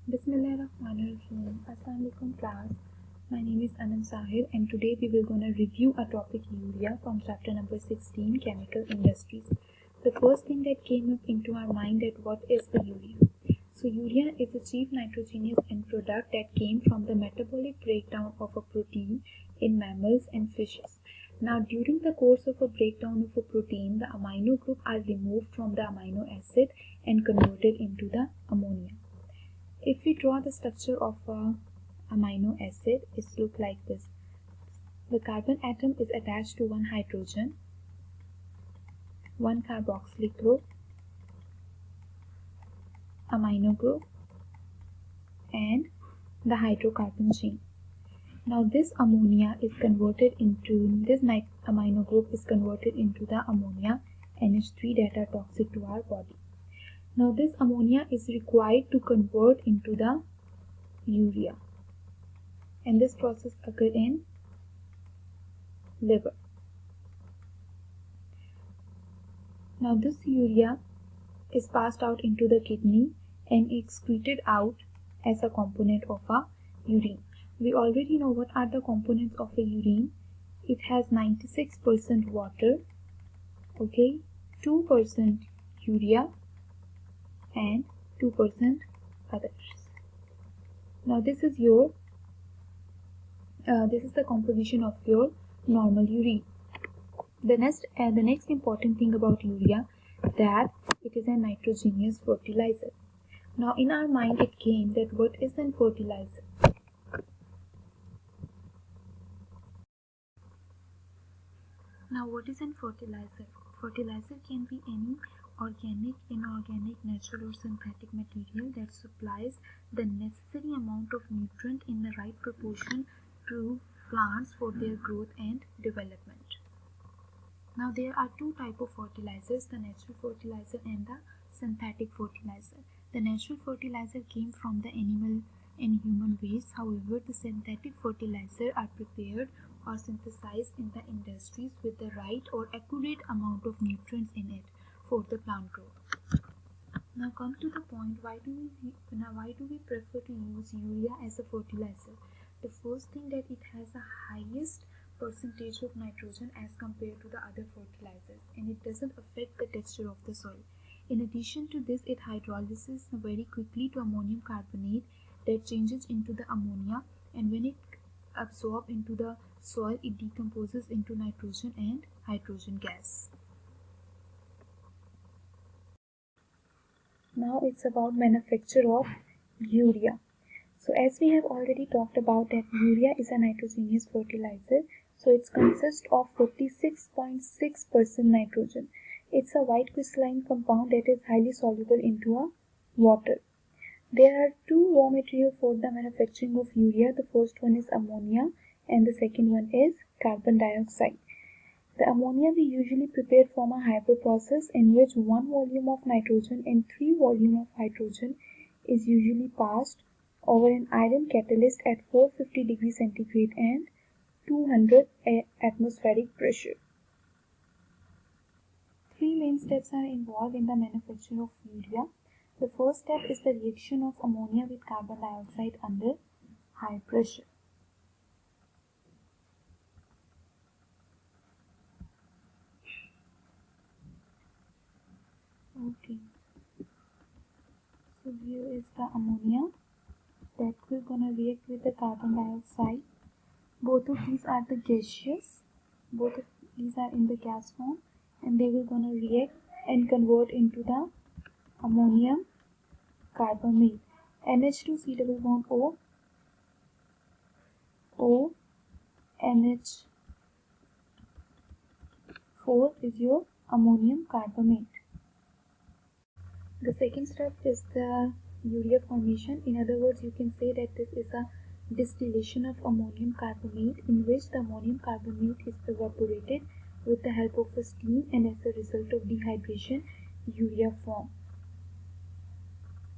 Bismillahirrahmanirrahim. Assalamualaikum class. My name is Anand Sahir and today we will gonna review a topic urea from chapter number 16 chemical industries. The first thing that came up into our mind that what is the urea? So urea is a chief nitrogenous end product that came from the metabolic breakdown of a protein in mammals and fishes. Now during the course of a breakdown of a protein, the amino group are removed from the amino acid and converted into the ammonia. If we draw the structure of a amino acid, it looks like this. The carbon atom is attached to one hydrogen, one carboxylic group, amino group, and the hydrocarbon chain. Now this ammonia is converted into, this amino group is converted into the ammonia NH3 that are toxic to our body. Now this ammonia is required to convert into the urea, and this process occurs in liver. Now this urea is passed out into the kidney and excreted out as a component of a urine. We already know what are the components of a urine. It has 96% water, okay, 2% urea and 2% others. Now this is your this is the composition of your normal urine. The next important thing about urea that it is a nitrogenous fertilizer. Now in our mind it came that what is a fertilizer? Now what is a fertilizer? Fertilizer can be any organic, inorganic, natural or synthetic material that supplies the necessary amount of nutrient in the right proportion to plants for their growth and development. Now there are two types of fertilizers, the natural fertilizer and the synthetic fertilizer. The natural fertilizer came from the animal and human waste. However, the synthetic fertilizer are prepared or synthesized in the industries with the right or accurate amount of nutrients in it for the plant growth. Now come to the point, why do we prefer to use urea as a fertilizer? The first thing that it has the highest percentage of nitrogen as compared to the other fertilizers, and it doesn't affect the texture of the soil. In addition to this, it hydrolyzes very quickly to ammonium carbonate that changes into the ammonia, and when it absorbs into the soil, it decomposes into nitrogen and hydrogen gas. Now it's about manufacture of urea. So as we have already talked about that urea is a nitrogenous fertilizer, so it consists of 46.6% nitrogen. It's a white crystalline compound that is highly soluble into a water. There are two raw materials for the manufacturing of urea. The first one is ammonia and the second one is carbon dioxide. The ammonia we usually prepare from a hybrid process in which 1 volume of nitrogen and 3 volume of hydrogen is usually passed over an iron catalyst at 450 degrees centigrade and 200 atmospheric pressure. Three main steps are involved in the manufacture of urea. The first step is the reaction of ammonia with carbon dioxide under high pressure. Okay. So here is the ammonia that will gonna react with the carbon dioxide. Both of these are the gaseous. Both of these are in the gas form, and they will gonna react and convert into the ammonium carbamate. NH2 C double bond O, O, NH4 is your ammonium carbamate. The second step is the urea formation. In other words, you can say that this is a distillation of ammonium carbamate in which the ammonium carbamate is evaporated with the help of a steam, and as a result of dehydration, urea form.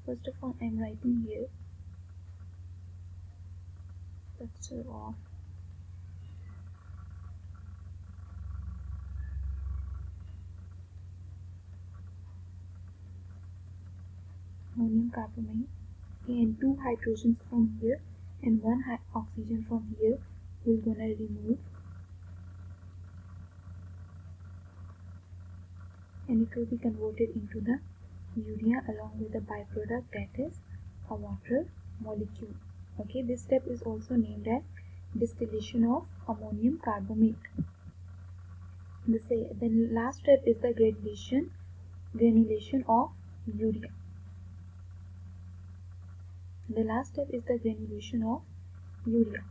First of all, I am writing here structure of ammonium carbamate okay, and 2 hydrogens from here and 1 oxygen from here we're gonna remove, and it will be converted into the urea along with the byproduct, that is a water molecule. Okay, this step is also named as distillation of ammonium carbamate. The last step is the granulation of urea. The last step is the granulation of urea.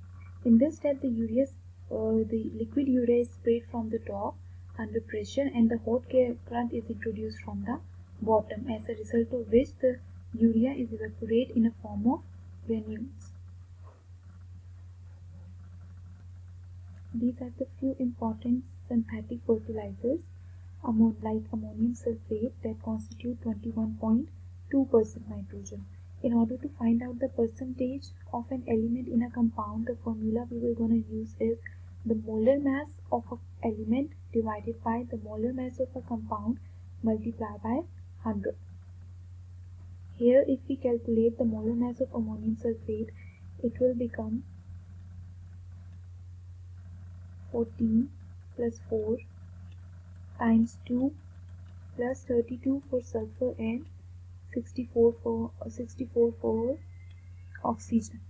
In this step, the liquid urea is sprayed from the top under pressure, and the hot current is introduced from the bottom, as a result of which the urea is evaporated in a form of granules. These are the few important synthetic fertilizers like ammonium sulfate that constitute 21.2% nitrogen. In order to find out the percentage of an element in a compound, the formula we were going to use is the molar mass of an element divided by the molar mass of a compound multiplied by 100. Here, if we calculate the molar mass of ammonium sulfate, it will become 14 plus 4 times 2 plus 32 for sulfur and 64 for oxygen.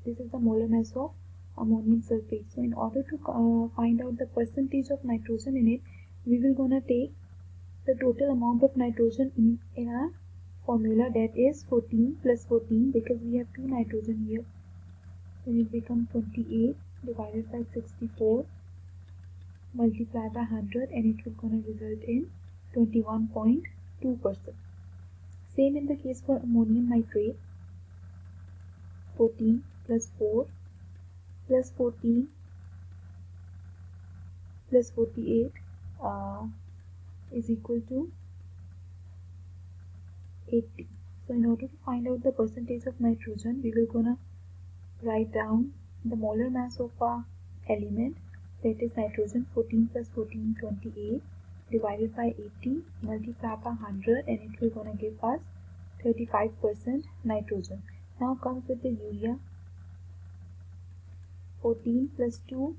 This is the molar mass of ammonium sulfate. So in order to find out the percentage of nitrogen in it, we will gonna take the total amount of nitrogen in our formula, that is 14 plus 14, because we have 2 nitrogen here. Then it becomes 28 divided by 64 multiplied by 100, and it will gonna result in 21.2%. Same in the case for ammonium nitrate. 14 plus 4 plus 14 plus 48 is equal to 80. So in order to find out the percentage of nitrogen, we will gonna write down the molar mass of our element, that is nitrogen. 14 plus 14, 28 divided by 80 multiplied by 100, and it will gonna give us 35% nitrogen. Now comes with the urea. 14 plus 2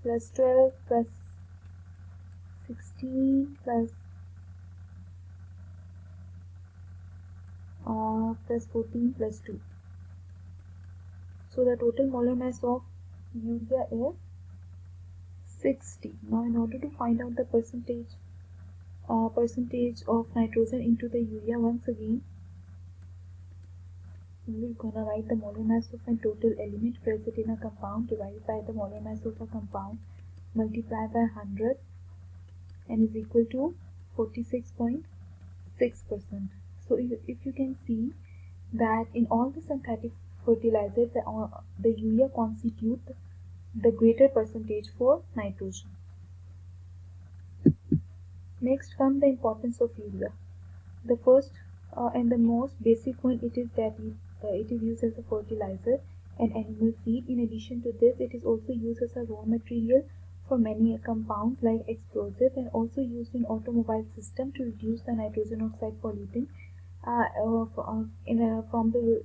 plus 12 plus 16 plus 14 plus 2. So the total molar mass of urea is 60. Now in order to find out the percentage of nitrogen into the urea, once again we're gonna write the molar mass of a total element present in a compound divided by the molar mass of a compound multiplied by 100, and is equal to 46.6%. So if you can see that in all the synthetic fertilizers, the urea constitute the greater percentage for nitrogen. Next comes the importance of urea. The first and the most basic one, it is that it is used as a fertilizer and animal feed. In addition to this, it is also used as a raw material for many compounds like explosive, and also used in automobile system to reduce the nitrogen oxide pollutant from the